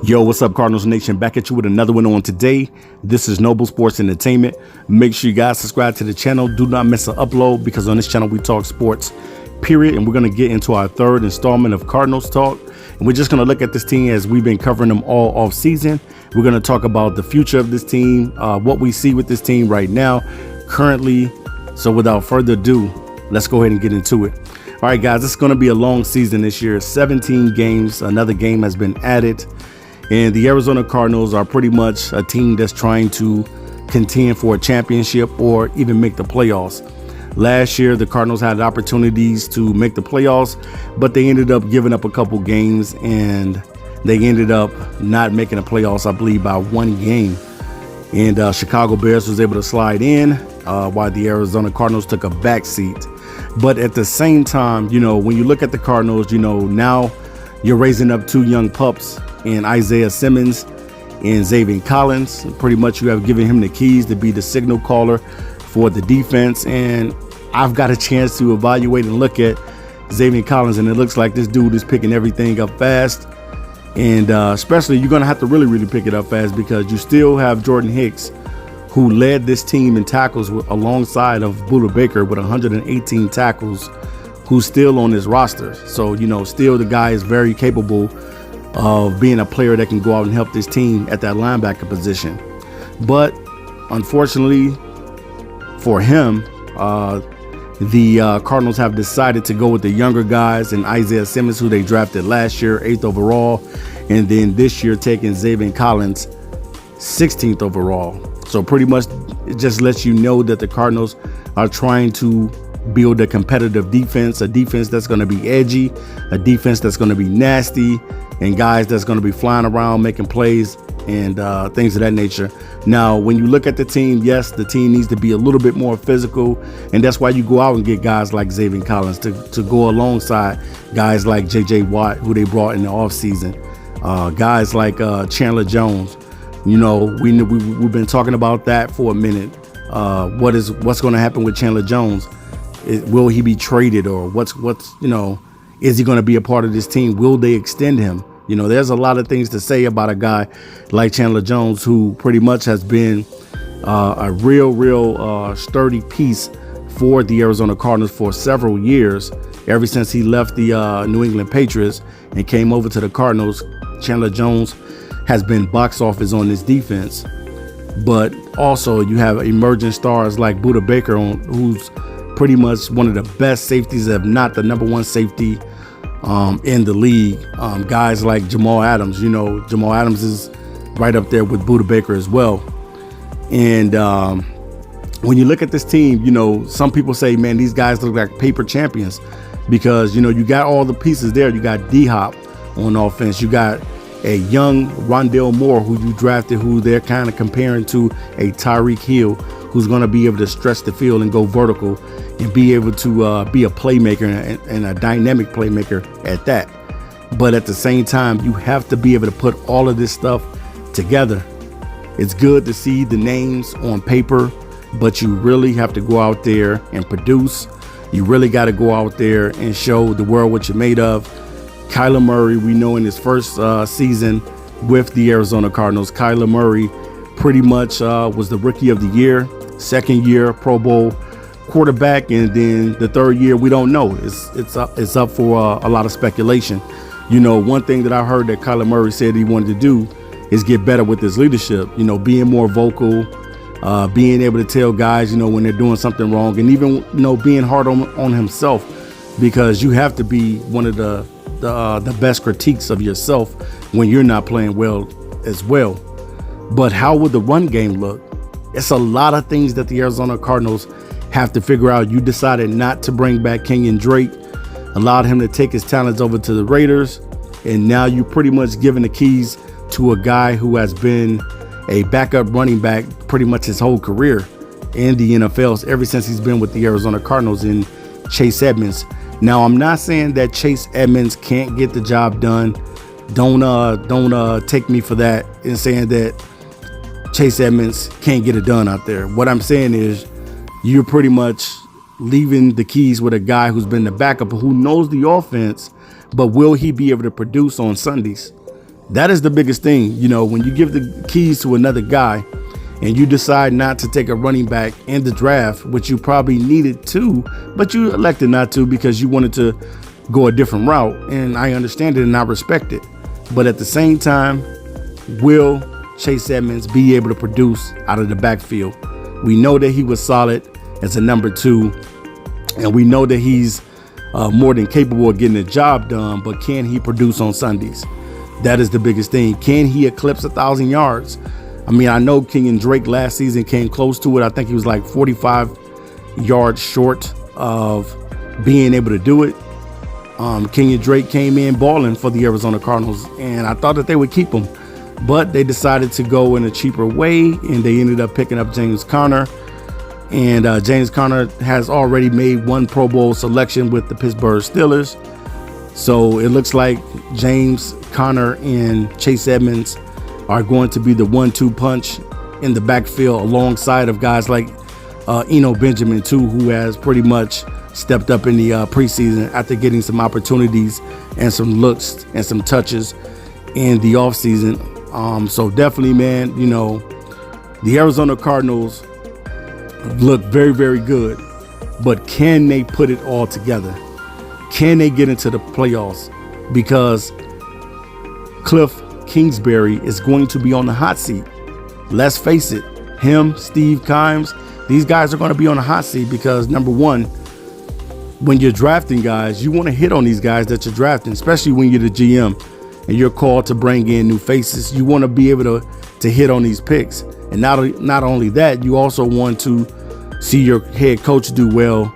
Yo, what's up, Cardinals Nation? Back at you with another one on today. This is Noble Sports Entertainment. Make sure you guys subscribe to the channel. Do not miss an upload because on this channel we talk sports, period. And we're going to get into our third installment of Cardinals Talk. And we're just going to look at this team as we've been covering them all off season. We're going to talk about the future of this team, what we see with this team right now, currently. So without further ado, let's go ahead and get into it. All right, guys, it's going to be a long season this year. 17 games. Another game has been added. And the Arizona Cardinals are pretty much a team that's trying to contend for a championship or even make the playoffs. Last year, the Cardinals had opportunities to make the playoffs, but they ended up giving up a couple games and they ended up not making the playoffs, I believe, by one game. And Chicago Bears was able to slide in while the Arizona Cardinals took a back seat. But at the same time, you know, when you look at the Cardinals, you know, now you're raising up two young pups in Isaiah Simmons and Zaven Collins. Pretty much you have given him the keys to be the signal caller for the defense. And I've got a chance to evaluate and look at Zaven Collins, and it looks like this dude is picking everything up fast. And especially you're going to have to really pick it up fast because you still have Jordan Hicks, who led this team in tackles alongside of Budda Baker with 118 tackles, who's still on his roster. So, you know, still the guy is very capable of being a player that can go out and help this team at that linebacker position. But unfortunately for him, the Cardinals have decided to go with the younger guys and Isaiah Simmons, who they drafted last year, 8th overall, and then this year taking Zaven Collins, 16th overall. So pretty much it just lets you know that the Cardinals are trying to build a competitive defense, a defense that's going to be edgy, a defense that's going to be nasty, and guys that's going to be flying around making plays and things of that nature. Now, when you look at the team, yes, the team needs to be a little bit more physical, and that's why you go out and get guys like Zaven Collins to go alongside guys like J.J. Watt, who they brought in the offseason, guys like Chandler Jones. You know, we've been talking about that for a minute. What's going to happen with Chandler Jones? Will he be traded, or what's you know, is he going to be a part of this team? Will they extend him? You know, there's a lot of things to say about a guy like Chandler Jones, who pretty much has been a real sturdy piece for the Arizona Cardinals for several years, ever since he left the New England Patriots and came over to the Cardinals. Chandler Jones has been box office on this defense. But also you have emerging stars like Budda Baker, who's pretty much one of the best safeties, if not the number one safety in the league. Guys like Jamal Adams, you know, Jamal Adams is right up there with Budda Baker as well. And when you look at this team, you know, some people say, man, these guys look like paper champions because, you know, you got all the pieces there. You got D-Hop on offense. You got a young Rondale Moore, who you drafted, who they're kind of comparing to a Tyreek Hill, who's going to be able to stretch the field and go vertical and be able to be a playmaker and a dynamic playmaker at that. But at the same time, you have to be able to put all of this stuff together. It's good to see the names on paper, but you really have to go out there and produce. You really got to go out there and show the world what you're made of. Kyler Murray, we know in his first season with the Arizona Cardinals, Kyler Murray pretty much was the Rookie of the Year, second year Pro Bowl quarterback, and then the third year we don't know. It's up for a lot of speculation. You know, one thing that I heard that Kyler Murray said he wanted to do is get better with his leadership. You know, being more vocal, being able to tell guys, you know, when they're doing something wrong, and even, you know, being hard on himself, because you have to be one of the best critiques of yourself when you're not playing well as well. But how would the run game look? It's a lot of things that the Arizona Cardinals have to figure out. You decided not to bring back Kenyon Drake, allowed him to take his talents over to the Raiders, and now you pretty much giving the keys to a guy who has been a backup running back pretty much his whole career in the NFL, ever since he's been with the Arizona Cardinals, in Chase Edmonds. Now, I'm not saying that Chase Edmonds can't get the job done. Don't take me for that in saying that Chase Edmonds can't get it done out there. What I'm saying is you're pretty much leaving the keys with a guy who's been the backup, who knows the offense, but will he be able to produce on Sundays? That is the biggest thing. When you give the keys to another guy and you decide not to take a running back in the draft, which you probably needed to, but you elected not to because you wanted to go a different route. And I understand it and I respect it. But at the same time, will Chase Edmonds be able to produce out of the backfield? We know that he was solid as a number 2, and we know that he's more than capable of getting the job done, but can he produce on Sundays? That is the biggest thing. Can he eclipse 1,000 yards? I mean, I know King and Drake last season came close to it. I think he was like 45 yards short of being able to do it. King and Drake came in balling for the Arizona Cardinals, and I thought that they would keep him. But they decided to go in a cheaper way, and they ended up picking up James Conner. And James Conner has already made one Pro Bowl selection with the Pittsburgh Steelers. So it looks like James Conner and Chase Edmonds are going to be the 1-2 punch in the backfield alongside of guys like Eno Benjamin too, who has pretty much stepped up in the preseason after getting some opportunities and some looks and some touches in the offseason. So definitely, man, the Arizona Cardinals look very, very good, but can they put it all together? Can they get into the playoffs? Because Cliff Kingsbury is going to be on the hot seat. Let's face it, him, Steve Kimes, these guys are going to be on the hot seat because, number one, when you're drafting guys, you want to hit on these guys that you're drafting, especially when you're the GM and you're called to bring in new faces. You want to be able to hit on these picks. And not only that, you also want to see your head coach do well.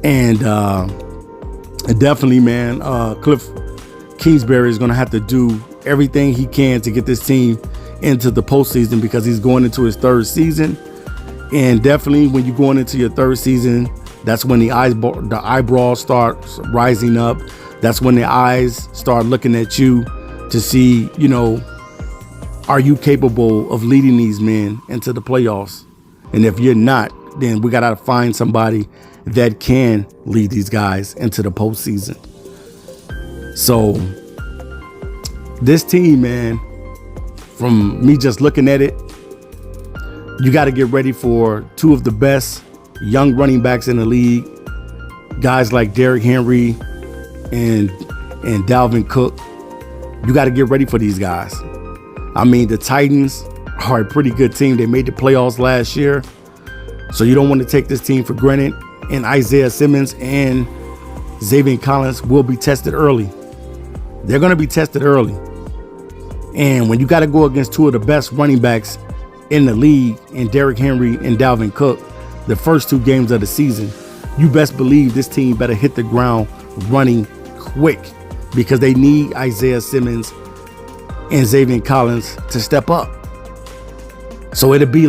And definitely, man, Cliff Kingsbury is going to have to do everything he can to get this team into the postseason because he's going into his 3rd season. And definitely when you're going into your 3rd season, that's when the eyebrows start rising up. That's when the eyes start looking at you to see, are you capable of leading these men into the playoffs? And if you're not, then we got to find somebody that can lead these guys into the postseason. So this team, man, from me just looking at it, you got to get ready for 2 of the best young running backs in the league. Guys like Derrick Henry and Dalvin Cook. You got to get ready for these guys. I mean, the Titans are a pretty good team. They made the playoffs last year. So you don't want to take this team for granted. And Isaiah Simmons and Zaven Collins will be tested early. They're going to be tested early. And when you got to go against 2 of the best running backs in the league, in Derrick Henry and Dalvin Cook, the first 2 games of the season, you best believe this team better hit the ground running quick because they need Isaiah Simmons and Zaven Collins to step up. So it'll be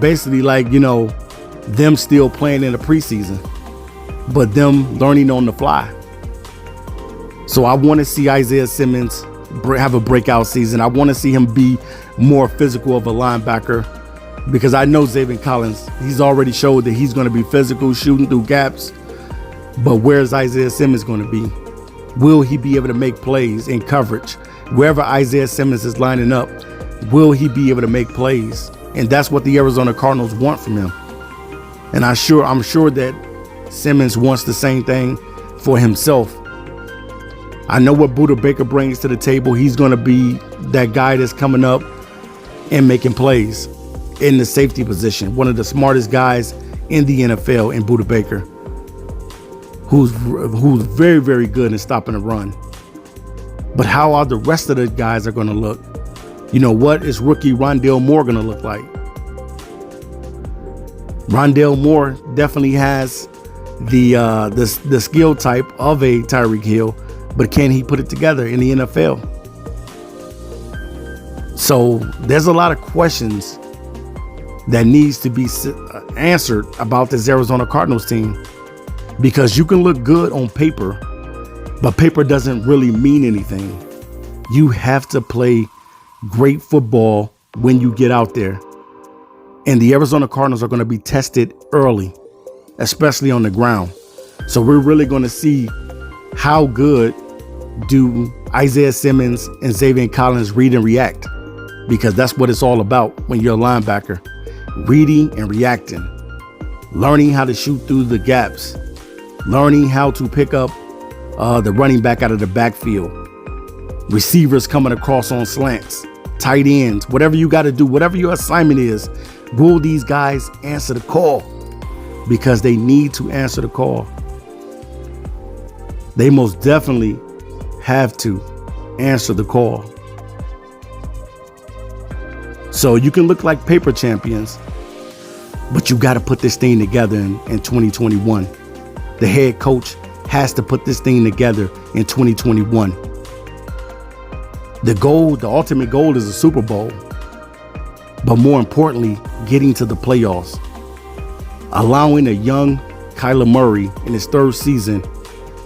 basically like, them still playing in the preseason, but them learning on the fly. So I want to see Isaiah Simmons have a breakout season. I want to see him be more physical of a linebacker because I know Zaven Collins, he's already showed that he's going to be physical, shooting through gaps. But where's Isaiah Simmons going to be? Will he be able to make plays in coverage? Wherever Isaiah Simmons is lining up, will he be able to make plays? And that's what the Arizona Cardinals want from him. And I'm sure that Simmons wants the same thing for himself. I know what Budda Baker brings to the table. He's going to be that guy that's coming up and making plays in the safety position. One of the smartest guys in the NFL in Budda Baker, who's very, very good in stopping the run. But how are the rest of the guys are going to look? What is rookie Rondale Moore going to look like? Rondale Moore definitely has the skill type of a Tyreek Hill, but can he put it together in the NFL? So there's a lot of questions that needs to be answered about this Arizona Cardinals team, because you can look good on paper, but paper doesn't really mean anything. You have to play great football when you get out there. And the Arizona Cardinals are going to be tested early, especially on the ground. So we're really going to see how good do Isaiah Simmons and Zaven Collins read and react, because that's what it's all about when you're a linebacker. Reading and reacting. Learning how to shoot through the gaps. Learning how to pick up the running back out of the backfield. Receivers coming across on slants. Tight ends. Whatever you got to do, whatever your assignment is, will these guys answer the call? Because they need to answer the call. They most definitely have to answer the call. So you can look like paper champions, but you got to put this thing together in 2021. The head coach has to put this thing together in 2021. The goal, the ultimate goal is a Super Bowl, but more importantly, getting to the playoffs. Allowing a young Kyler Murray in his third season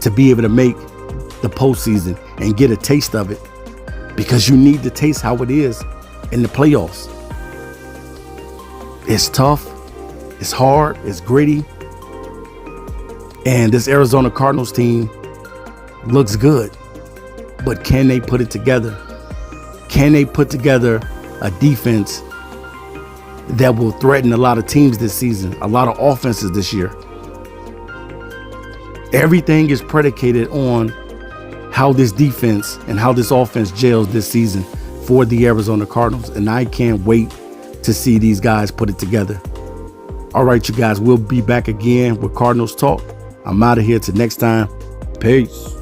to be able to make the postseason and get a taste of it, because you need to taste how it is in the playoffs. It's tough, it's hard, it's gritty, and this Arizona Cardinals team looks good, but can they put it together? Can they put together a defense that will threaten a lot of teams this season, a lot of offenses this year? Everything is predicated on how this defense and how this offense gels this season for the Arizona Cardinals. And I can't wait to see these guys put it together. All right, you guys, we'll be back again with Cardinals Talk. I'm out of here till next time. Peace.